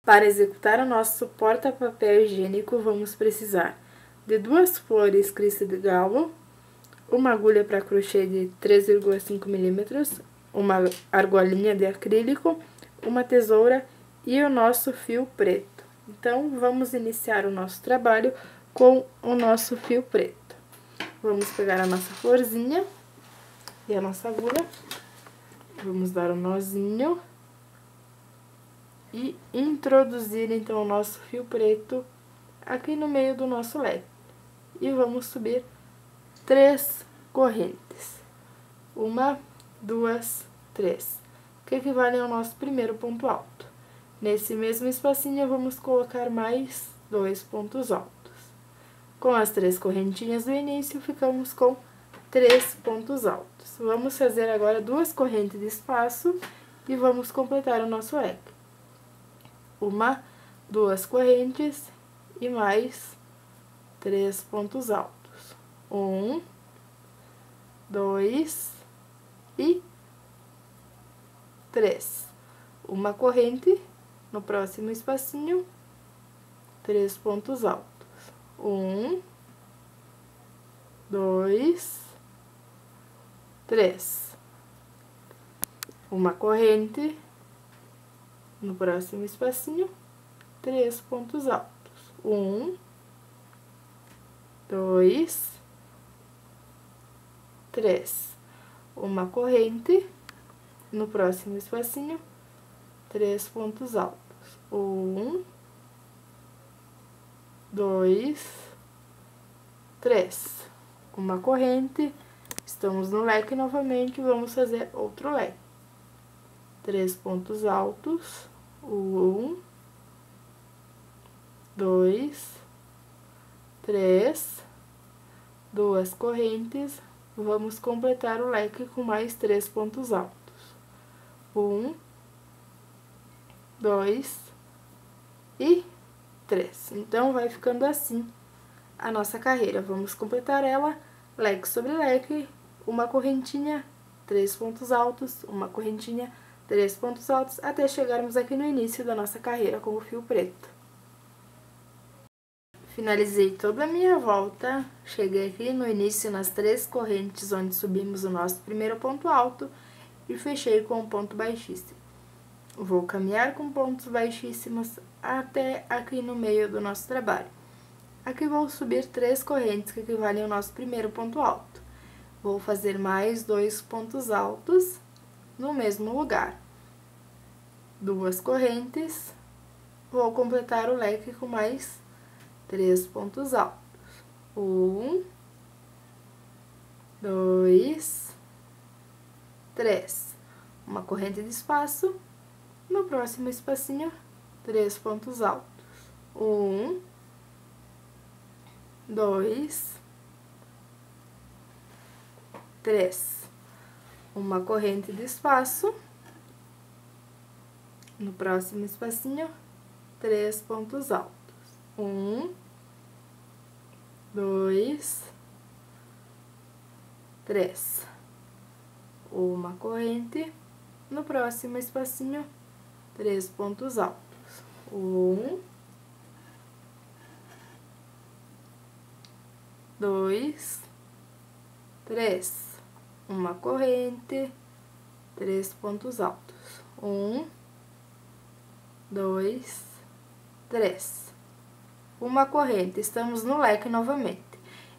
Para executar o nosso porta-papel higiênico, vamos precisar de 2 flores crista de galo, uma agulha para crochê de 3,5 mm, uma argolinha de acrílico, uma tesoura e o nosso fio preto. Então, vamos iniciar o nosso trabalho com o nosso fio preto. Vamos pegar a nossa florzinha e a nossa agulha, vamos dar um nozinho e introduzir então o nosso fio preto aqui no meio do nosso leque. E vamos subir 3 correntes. 1, 2, 3, que equivalem ao nosso primeiro ponto alto. Nesse mesmo espacinho, vamos colocar mais 2 pontos altos. Com as 3 correntinhas do início, ficamos com 3 pontos altos. Vamos fazer agora 2 correntes de espaço e vamos completar o nosso leque. 1, 2 correntes e mais 3 pontos altos. 1, 2 e 3. Uma corrente no próximo espacinho, 3 pontos altos. 1, 2, 3. Uma corrente no próximo espacinho, 3 pontos altos. 1, 2, 3. Uma corrente no próximo espacinho, 3 pontos altos. 1, 2, 3. Uma corrente, estamos no leque novamente, vamos fazer outro leque. 3 pontos altos, 1, 2, 3, 2 correntes, vamos completar o leque com mais 3 pontos altos. 1, 2 e 3. Então, vai ficando assim a nossa carreira. Vamos completar ela, leque sobre leque, uma correntinha, 3 pontos altos, uma correntinha, 3 pontos altos, até chegarmos aqui no início da nossa carreira com o fio preto. Finalizei toda a minha volta, cheguei aqui no início nas 3 correntes onde subimos o nosso primeiro ponto alto e fechei com um ponto baixíssimo. Vou caminhar com pontos baixíssimos até aqui no meio do nosso trabalho. Aqui vou subir 3 correntes que equivalem ao nosso primeiro ponto alto. Vou fazer mais 2 pontos altos no mesmo lugar. 2 correntes, vou completar o leque com mais 3 pontos altos. 1, 2, 3. Uma corrente de espaço, no próximo espacinho, 3 pontos altos. 1, 2, 3. Uma corrente de espaço, no próximo espacinho, 3 pontos altos. 1, 2, 3. Uma corrente, no próximo espacinho, 3 pontos altos. 1, 2, 3. Uma corrente, 3 pontos altos. 1, 2, 3. Uma corrente, estamos no leque novamente.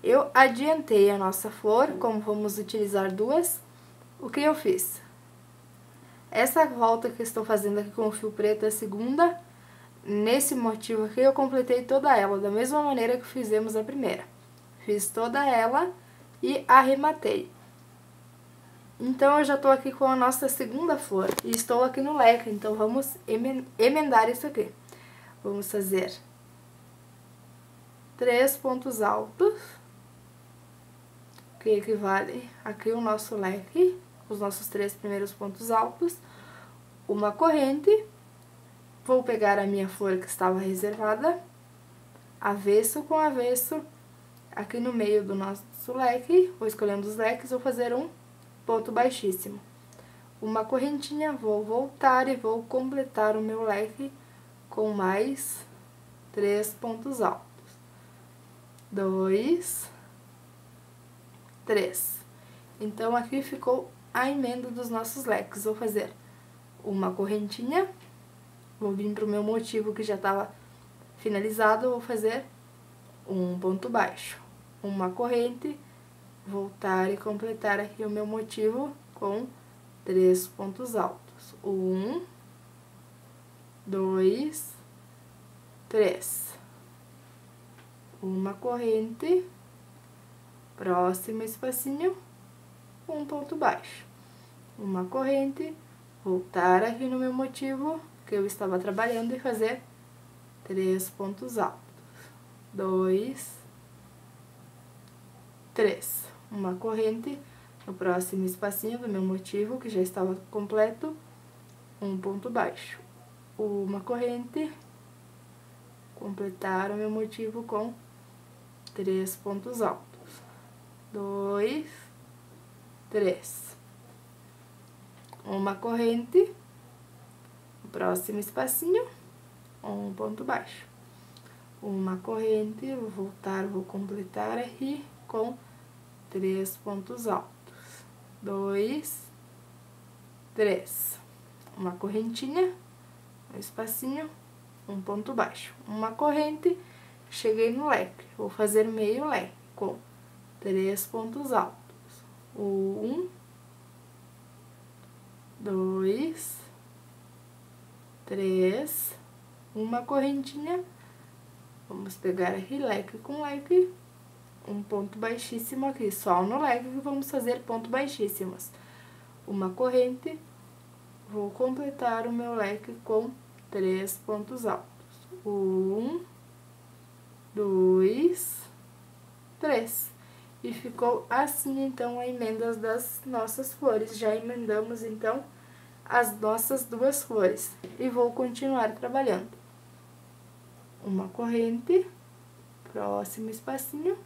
Eu adiantei a nossa flor, como vamos utilizar 2, o que eu fiz? Essa volta que estou fazendo aqui com o fio preto é a segunda, nesse motivo aqui eu completei toda ela, da mesma maneira que fizemos a primeira. Fiz toda ela e arrematei. Então, eu já tô aqui com a nossa segunda flor e estou aqui no leque, então vamos emendar isso aqui. Vamos fazer 3 pontos altos, que equivale aqui o nosso leque, os nossos 3 primeiros pontos altos, uma corrente, vou pegar a minha flor que estava reservada, avesso com avesso, aqui no meio do nosso leque, vou escolhendo os leques, vou fazer um ponto baixíssimo. Uma correntinha, vou voltar e vou completar o meu leque com mais 3 pontos altos. 2, 3. Então, aqui ficou a emenda dos nossos leques. Vou fazer uma correntinha, vou vir pro meu motivo que já estava finalizado, vou fazer um ponto baixo, uma corrente, voltar e completar aqui o meu motivo com 3 pontos altos. 1, 2, 3. Uma corrente, próximo espacinho, um ponto baixo. Uma corrente, voltar aqui no meu motivo que eu estava trabalhando e fazer 3 pontos altos. 2, 3. Uma corrente no próximo espacinho do meu motivo que já estava completo, um ponto baixo. Uma corrente, completar o meu motivo com 3 pontos altos. 2, 3. Uma corrente, no próximo espacinho, um ponto baixo. Uma corrente, vou voltar, vou completar aqui com 3 pontos altos. 2, 3. Uma correntinha, um espacinho, um ponto baixo. Uma corrente, cheguei no leque. Vou fazer meio leque com 3 pontos altos. 1, 2, 3. Uma correntinha. Vamos pegar aqui leque com leque. Um ponto baixíssimo aqui, só no leque que vamos fazer ponto baixíssimos. Uma corrente, vou completar o meu leque com 3 pontos altos. 1, 2, 3. E ficou assim, então, a emenda das nossas flores. Já emendamos, então, as nossas duas flores. E vou continuar trabalhando. Uma corrente, próximo espacinho,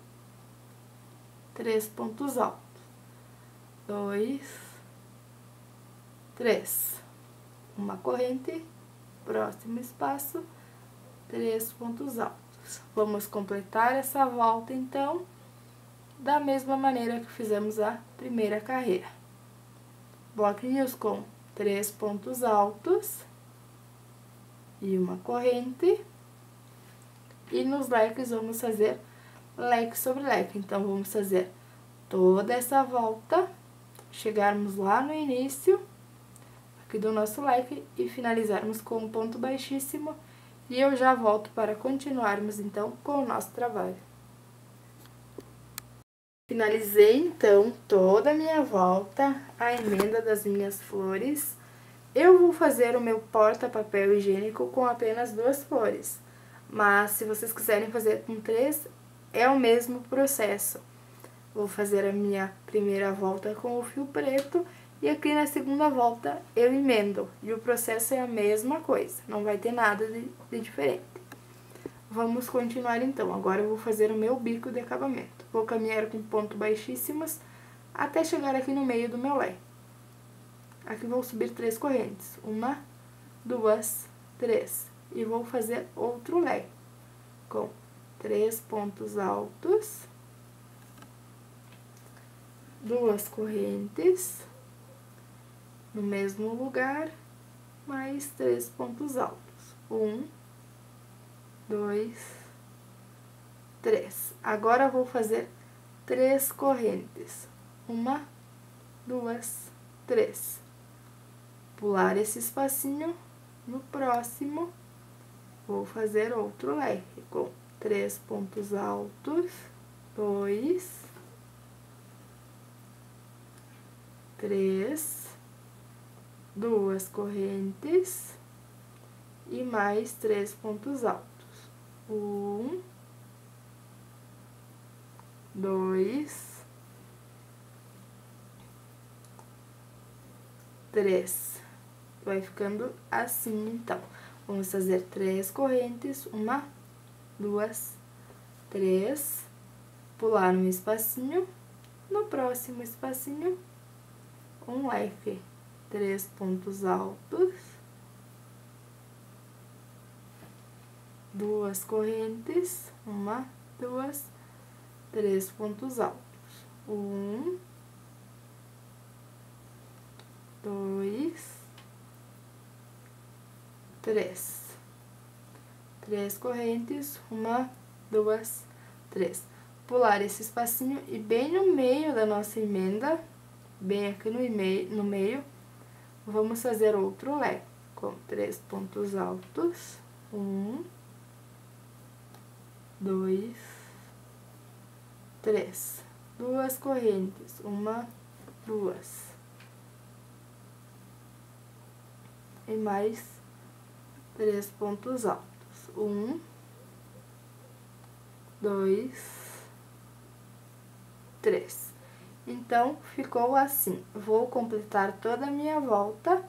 3 pontos altos. 2, 3. Uma corrente, próximo espaço, 3 pontos altos. Vamos completar essa volta, então, da mesma maneira que fizemos a primeira carreira. Bloquinhos com 3 pontos altos e uma corrente. E nos leques vamos fazer leque sobre leque. Então, vamos fazer toda essa volta, chegarmos lá no início aqui do nosso leque e finalizarmos com um ponto baixíssimo. E eu já volto para continuarmos, então, com o nosso trabalho. Finalizei, então, toda a minha volta, a emenda das minhas flores. Eu vou fazer o meu porta-papel higiênico com apenas 2 flores. Mas, se vocês quiserem fazer com 3, é o mesmo processo. Vou fazer a minha primeira volta com o fio preto e aqui na segunda volta eu emendo. E o processo é a mesma coisa, não vai ter nada de diferente. Vamos continuar então. Agora eu vou fazer o meu bico de acabamento. Vou caminhar com pontos baixíssimos até chegar aqui no meio do meu leque. Aqui vou subir 3 correntes. 1, 2, 3. E vou fazer outro leque com 3 pontos altos, 2 correntes no mesmo lugar, mais 3 pontos altos. 1, 2, 3. Agora, vou fazer 3 correntes. 1, 2, 3. Pular esse espacinho, no próximo, vou fazer outro leque com 3 pontos altos, 2, 3, 2 correntes e mais 3 pontos altos. 1, 2, 3. Vai ficando assim, então. Vamos fazer 3 correntes, 1, 2, 3, pular um espacinho, no próximo espacinho, um leque, 3 pontos altos, 2 correntes, 1, 2, 3 pontos altos, 1, 2, 3, 3 correntes, 1, 2, 3. Pular esse espacinho e bem no meio da nossa emenda, bem aqui no meio, vamos fazer outro leque com 3 pontos altos, 1, 2, 3, 2 correntes, 1, 2, e mais 3 pontos altos, 1, 2, 3. Então, ficou assim. Vou completar toda a minha volta,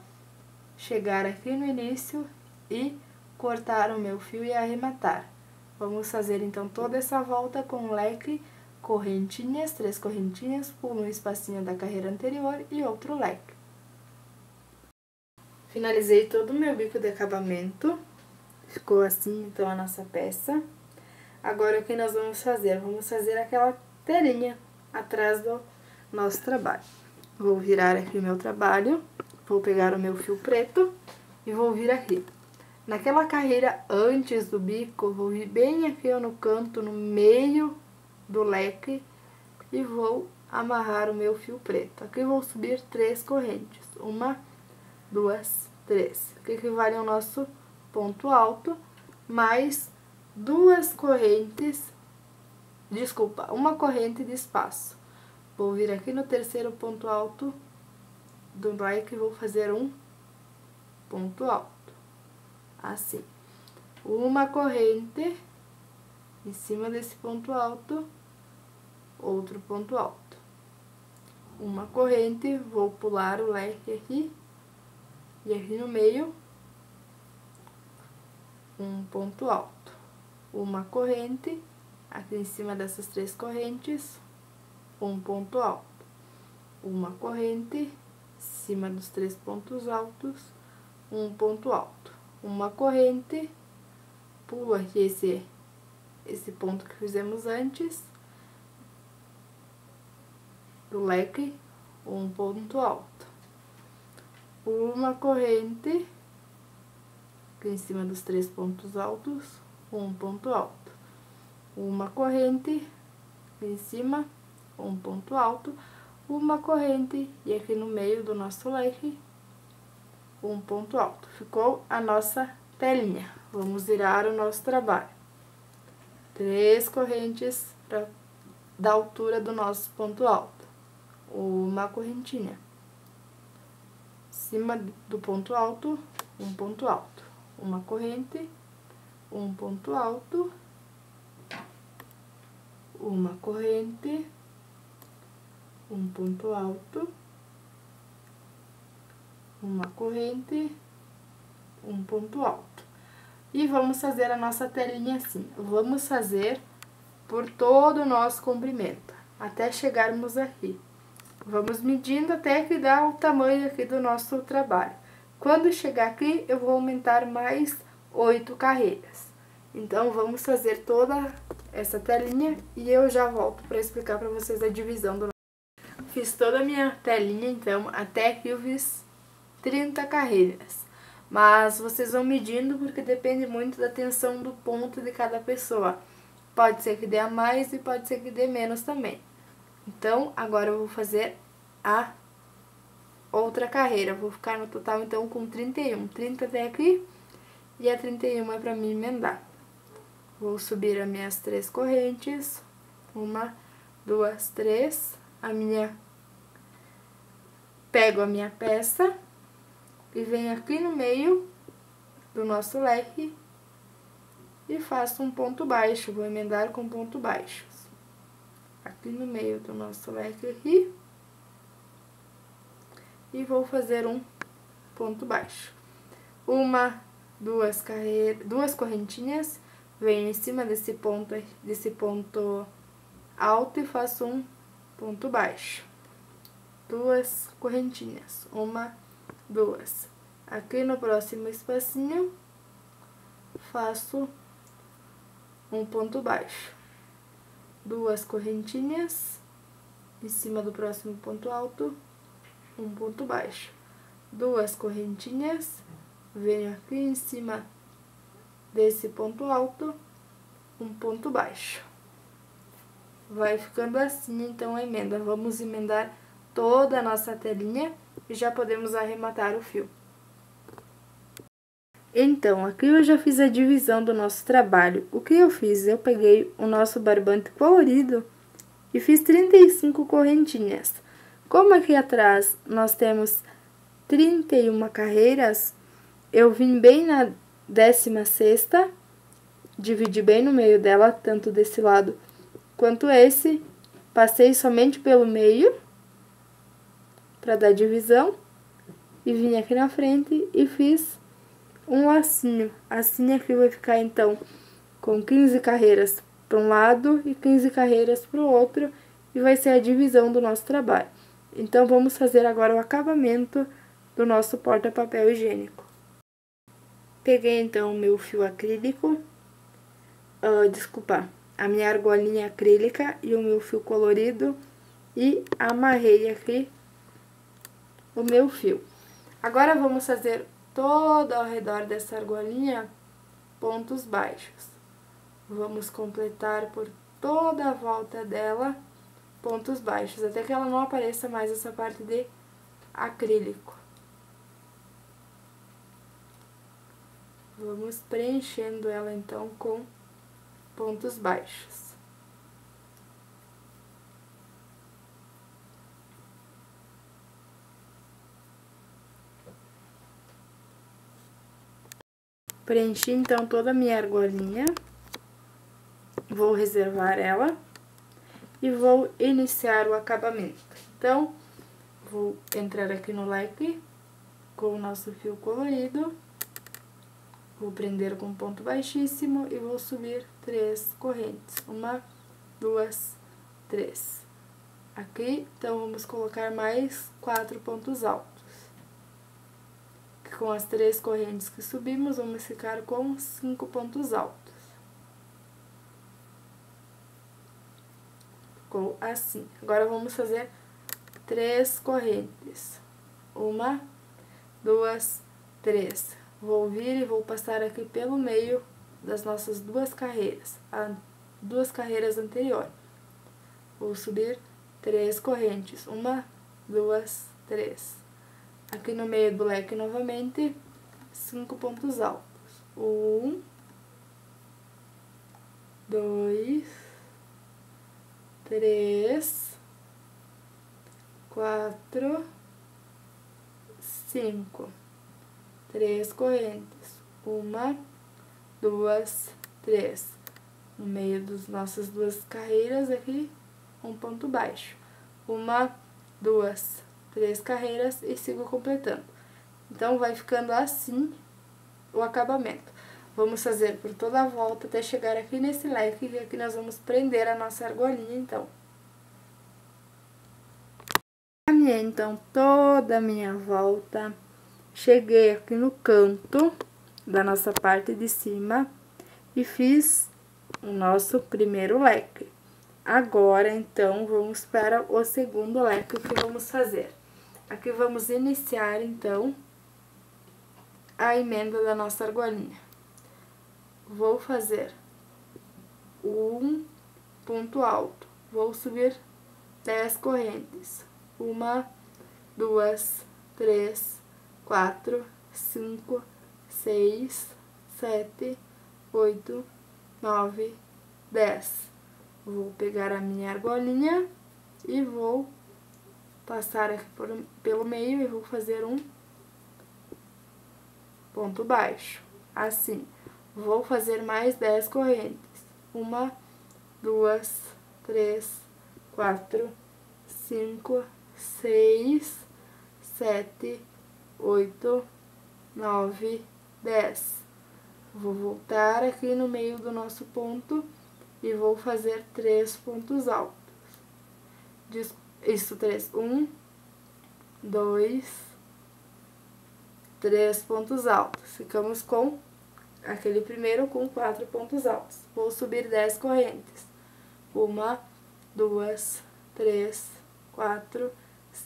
chegar aqui no início e cortar o meu fio e arrematar. Vamos fazer, então, toda essa volta com leque, correntinhas, 3 correntinhas, pulo um espacinho da carreira anterior e outro leque. Finalizei todo o meu bico de acabamento. Ficou assim, então, a nossa peça. Agora, o que nós vamos fazer? Vamos fazer aquela telinha atrás do nosso trabalho. Vou virar aqui o meu trabalho, vou pegar o meu fio preto e vou vir aqui. Naquela carreira antes do bico, vou vir bem aqui no canto, no meio do leque e vou amarrar o meu fio preto. Aqui vou subir 3 correntes, 1, 2, 3, que equivale ao nosso ponto alto, mais 2 correntes, desculpa, 1 corrente de espaço. Vou vir aqui no terceiro ponto alto do leque e vou fazer um ponto alto, assim. 1 corrente em cima desse ponto alto, outro ponto alto. 1 corrente, vou pular o leque aqui, e aqui no meio, um ponto alto. 1 corrente, aqui em cima dessas 3 correntes, um ponto alto, 1 corrente, em cima dos 3 pontos altos, um ponto alto, 1 corrente, pulo aqui esse ponto que fizemos antes, do leque, um ponto alto, 1 corrente, aqui em cima dos 3 pontos altos, um ponto alto, 1 corrente, aqui em cima, um ponto alto, 1 corrente e aqui no meio do nosso leque, um ponto alto. Ficou a nossa telinha. Vamos virar o nosso trabalho. 3 correntes da altura do nosso ponto alto. 1 correntinha. Em cima do ponto alto, um ponto alto. 1 corrente, um ponto alto, 1 corrente, um ponto alto, 1 corrente, um ponto alto. E vamos fazer a nossa telinha assim. Vamos fazer por todo o nosso comprimento, até chegarmos aqui. Vamos medindo até que dá o tamanho aqui do nosso trabalho. Quando chegar aqui, eu vou aumentar mais 8 carreiras. Então, vamos fazer toda essa telinha e eu já volto para explicar para vocês a divisão do... Fiz toda a minha telinha, então, até aqui eu fiz 30 carreiras. Mas vocês vão medindo porque depende muito da tensão do ponto de cada pessoa. Pode ser que dê a mais e pode ser que dê menos também. Então, agora eu vou fazer a outra carreira. Eu vou ficar no total, então, com 31. 30 até aqui e a 31 é pra mim emendar. Vou subir as minhas 3 correntes. 1, 2, 3. Pego a minha peça e venho aqui no meio do nosso leque e faço um ponto baixo. Vou emendar com ponto baixo. Aqui no meio do nosso leque aqui. E vou fazer um ponto baixo. 1, 2 correntinhas, venho em cima desse ponto alto e faço um ponto baixo. 2 correntinhas, 1, 2. Aqui no próximo espacinho, faço um ponto baixo, 2 correntinhas em cima do próximo ponto alto, um ponto baixo, 2 correntinhas, venho aqui em cima desse ponto alto, um ponto baixo. Vai ficando assim, então, a emenda. Vamos emendar toda a nossa telinha e já podemos arrematar o fio. Então, aqui eu já fiz a divisão do nosso trabalho. O que eu fiz? Eu peguei o nosso barbante colorido e fiz 35 correntinhas. Como aqui atrás nós temos 31 carreiras, eu vim bem na 16ª, dividi bem no meio dela, tanto desse lado quanto esse, passei somente pelo meio, para dar divisão, e vim aqui na frente e fiz um lacinho. Assim aqui vai ficar, então, com 15 carreiras para um lado e 15 carreiras para o outro, e vai ser a divisão do nosso trabalho. Então, vamos fazer agora o acabamento do nosso porta-papel higiênico. Peguei, então, o meu fio acrílico, a minha argolinha acrílica e o meu fio colorido e amarrei aqui o meu fio. Agora, vamos fazer todo ao redor dessa argolinha pontos baixos. Vamos completar por toda a volta dela pontos baixos, até que ela não apareça mais essa parte de acrílico. Vamos preenchendo ela, então, com pontos baixos. Preenchi, então, toda a minha argolinha. Vou reservar ela e vou iniciar o acabamento. Então, vou entrar aqui no leque com o nosso fio colorido. Vou prender com ponto baixíssimo e vou subir 3 correntes. 1, 2, 3. Aqui, então, vamos colocar mais 4 pontos altos. Com as 3 correntes que subimos, vamos ficar com 5 pontos altos. Ficou assim. Agora, vamos fazer 3 correntes. 1, 2, 3. Vou vir e vou passar aqui pelo meio das nossas 2 carreiras, as 2 carreiras anteriores. Vou subir 3 correntes, 1, 2, 3. Aqui no meio do leque, novamente, 5 pontos altos. 1, 2, 3, 4, 5. 3 correntes. 1, 2, 3. No meio das nossas 2 carreiras aqui, um ponto baixo. 1, 2, 3 carreiras e sigo completando. Então, vai ficando assim o acabamento. Vamos fazer por toda a volta até chegar aqui nesse leque, e aqui nós vamos prender a nossa argolinha, então. Caminhei, então, toda a minha volta. Cheguei aqui no canto da nossa parte de cima e fiz o nosso primeiro leque. Agora, então, vamos para o segundo leque que vamos fazer. Aqui vamos iniciar, então, a emenda da nossa argolinha. Vou fazer um ponto alto. Vou subir 10 correntes. 1, 2, 3, 4, 5, 6, 7, 8, 9, 10. Vou pegar a minha argolinha e vou passar aqui pelo meio e vou fazer um ponto baixo. Assim, vou fazer mais 10 correntes. 1, 2, 3, 4, 5, 6, 7, 8, 9, 10. Vou voltar aqui no meio do nosso ponto e vou fazer 3 pontos altos. Isso, 3. 1, 2, 3 pontos altos. Ficamos com aquele primeiro com 4 pontos altos. Vou subir 10 correntes. 1, 2, 3, 4,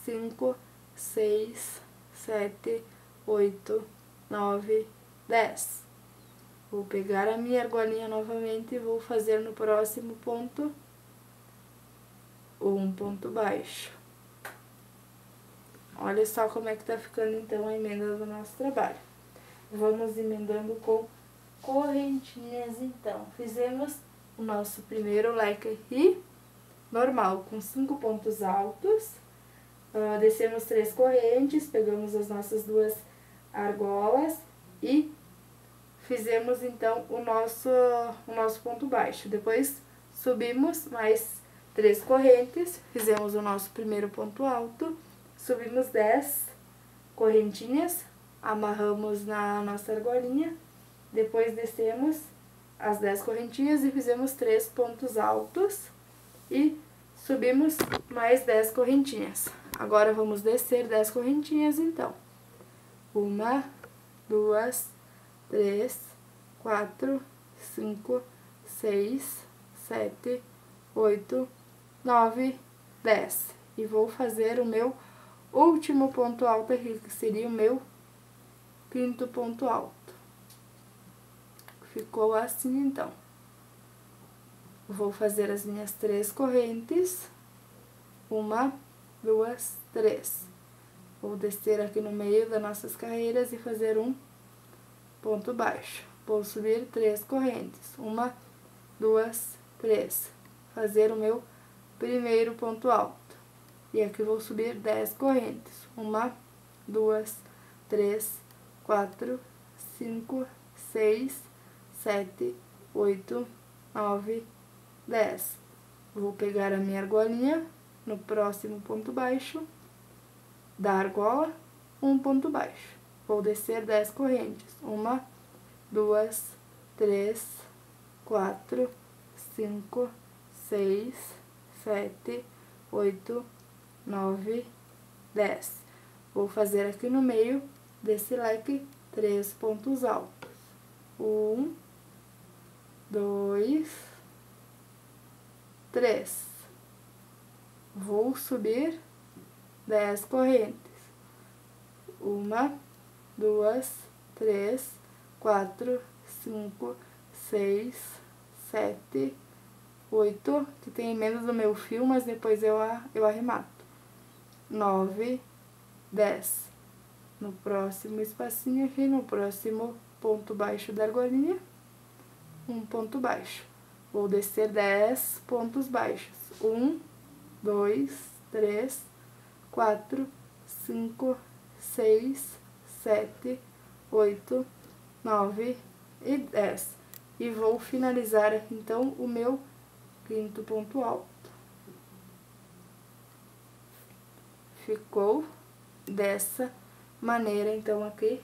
5, 6, 7, 8, 9, 10. Vou pegar a minha argolinha novamente e vou fazer no próximo ponto um ponto baixo. Olha só como é que tá ficando então a emenda do nosso trabalho. Vamos emendando com correntinhas então. Fizemos o nosso primeiro leque aqui, normal, com 5 pontos altos. Descemos 3 correntes, pegamos as nossas 2 argolas e fizemos então o nosso ponto baixo. Depois subimos mais 3 correntes, fizemos o nosso primeiro ponto alto, subimos 10 correntinhas, amarramos na nossa argolinha, depois descemos as 10 correntinhas e fizemos 3 pontos altos e subimos mais 10 correntinhas. Agora vamos descer 10 correntinhas então. 1, 2, 3, 4, 5, 6, 7, 8, 9, 10. E vou fazer o meu último ponto alto aqui, que seria o meu 5º ponto alto. Ficou assim então. Vou fazer as minhas 3 correntes. 1, 2, 3. Vou descer aqui no meio das nossas carreiras e fazer um ponto baixo. Vou subir 3 correntes. 1, 2, 3. Fazer o meu primeiro ponto alto. E aqui vou subir 10 correntes. 1, 2, 3, 4, 5, 6, 7, 8, 9, 10. Vou pegar a minha argolinha no próximo ponto baixo da argola, um ponto baixo. Vou descer 10 correntes. 1, 2, 3, 4, 5, 6, 7, 8, 9, 10. Vou fazer aqui no meio desse leque 3 pontos altos. 1, 2, 3. Vou subir 10 correntes. 1, 2, 3, 4, 5, 6, 7, 8, que tem emenda do meu fio, mas depois eu arremato. 9, 10. No próximo espacinho aqui, no próximo ponto baixo da argolinha, um ponto baixo. Vou descer 10 pontos baixos. 1, 2, 3, 4, 5, 6, 7, 8, 9 e 10. E vou finalizar aqui, então, o meu 5º ponto alto. Ficou dessa maneira, então, aqui,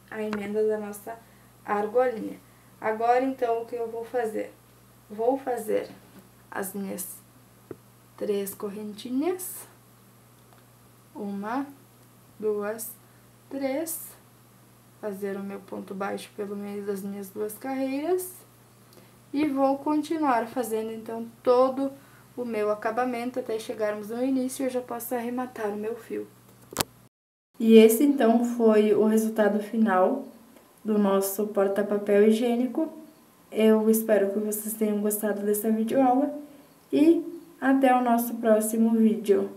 a emenda da nossa argolinha. Agora, então, o que eu vou fazer? Vou fazer as minhas 3 correntinhas. 1, 2, 3. Fazer o meu ponto baixo pelo meio das minhas 2 carreiras. E vou continuar fazendo, então, todo o meu acabamento até chegarmos no início e eu já posso arrematar o meu fio. E esse, então, foi o resultado final do nosso porta-papel higiênico. Eu espero que vocês tenham gostado dessa videoaula e até o nosso próximo vídeo.